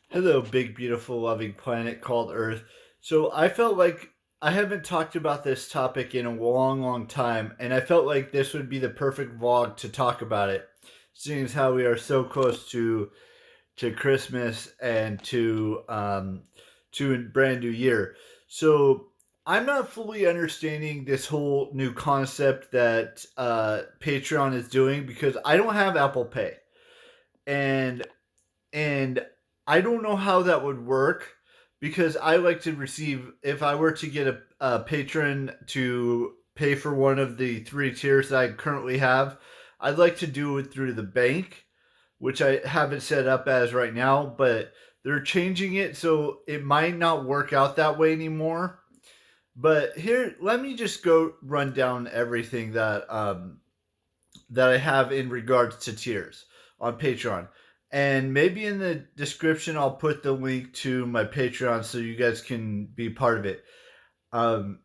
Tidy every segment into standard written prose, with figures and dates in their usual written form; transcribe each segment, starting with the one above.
Hello, big, beautiful, loving planet called Earth. So I felt like I haven't talked about this topic in a long, long time, and I felt like this would be the perfect vlog to talk about it, seeing as how we are so close to Christmas and to a brand new year. So I'm not fully understanding this whole new concept that Patreon is doing because I don't have Apple Pay, and and I don't know how that would work because I like to receive if I were to get a patron to pay for one of the three tiers that I currently have, I'd like to do it through the bank, which I haven't set up as right now, but they're changing it so it might not work out that way anymore. But here, let me just go run down everything that I have in regards to tiers on Patreon. And maybe in the description, I'll put the link to my Patreon so you guys can be part of it. Um,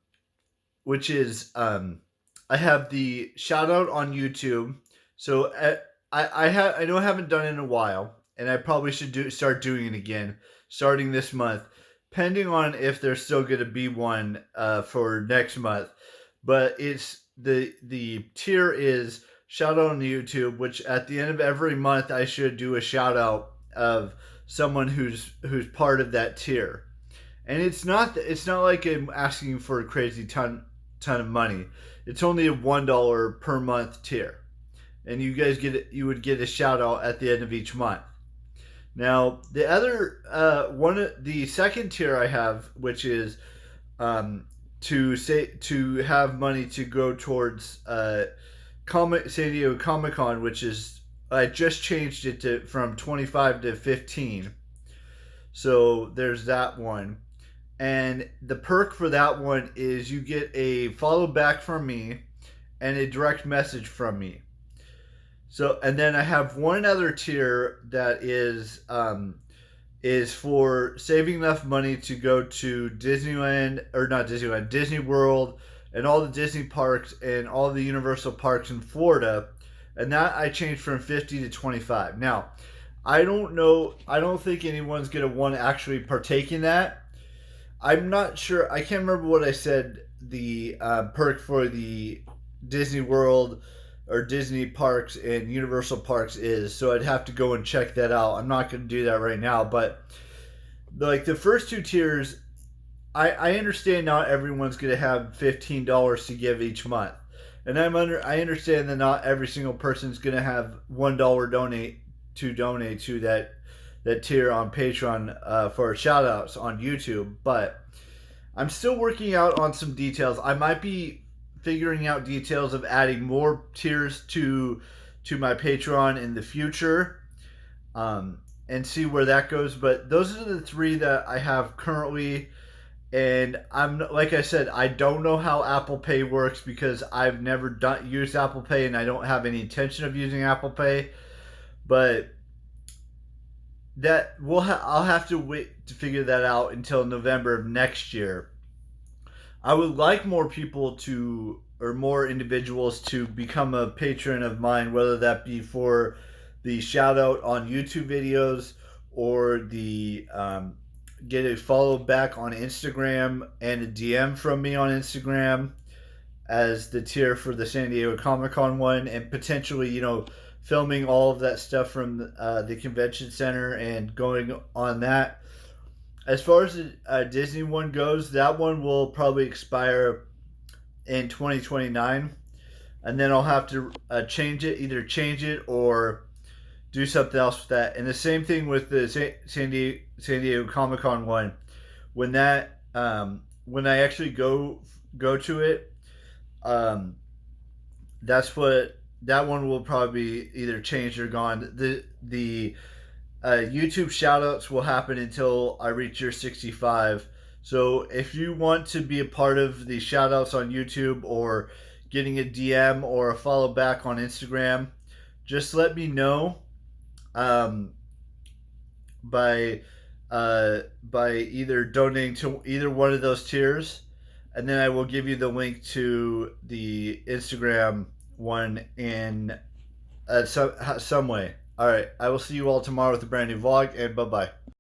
which is, I have the shout out on YouTube. So I know I haven't done it in a while, and I probably should start doing it again starting this month, depending on if there's still going to be one for next month. But it's the tier is shout out on YouTube, which at the end of every month I should do a shout out of someone who's part of that tier. And it's not like I'm asking for a crazy ton of money. It's only a $1 per month tier, and you would get a shout out at the end of each month. Now the other the second tier I have, which is to have money to go towards San Diego Comic Con, which is I just changed it to from 25 to 15. So there's that one. And the perk for that one is you get a follow back from me and a direct message from me. So and then I have one other tier that is for saving enough money to go to Disneyland, or not Disneyland, Disney World, and all the Disney parks and all the Universal parks in Florida. And that I changed from 50 to 25. Now, I don't know. I don't think anyone's going to want to actually partake in that. I'm not sure. I can't remember what I said the perk for the Disney World or Disney parks and Universal parks is. So I'd have to go and check that out. I'm not going to do that right now. But like the first two tiers, I understand not everyone's going to have $15 to give each month. And I understand that not every single person's going to have $1 donate to that tier on Patreon for shout outs on YouTube, but I'm still working out on some details. I might be figuring out details of adding more tiers to my Patreon in the future, and see where that goes. But those are the three that I have currently. And I'm like I said, I don't know how Apple Pay works because I've never used Apple Pay, and I don't have any intention of using Apple Pay. But I'll have to wait to figure that out until November of next year. I would like more people to or more individuals to become a patron of mine, whether that be for the shout out on YouTube videos or the get a follow back on Instagram and a DM from me on Instagram as the tier for the San Diego Comic Con one, and potentially, filming all of that stuff from the convention center and going on that. As far as the Disney one goes, that one will probably expire in 2029, and then I'll have to either change it or do something else with that. And the same thing with the San Diego Comic Con one. When when I actually go to it, that's what that one will probably be either changed or gone. The YouTube shoutouts will happen until I reach your 65. So if you want to be a part of the shoutouts on YouTube or getting a DM or a follow back on Instagram, just let me know um, by either donating to either one of those tiers, and then I will give you the link to the Instagram one in some way. All right, I will see you all tomorrow with a brand new vlog, and bye bye.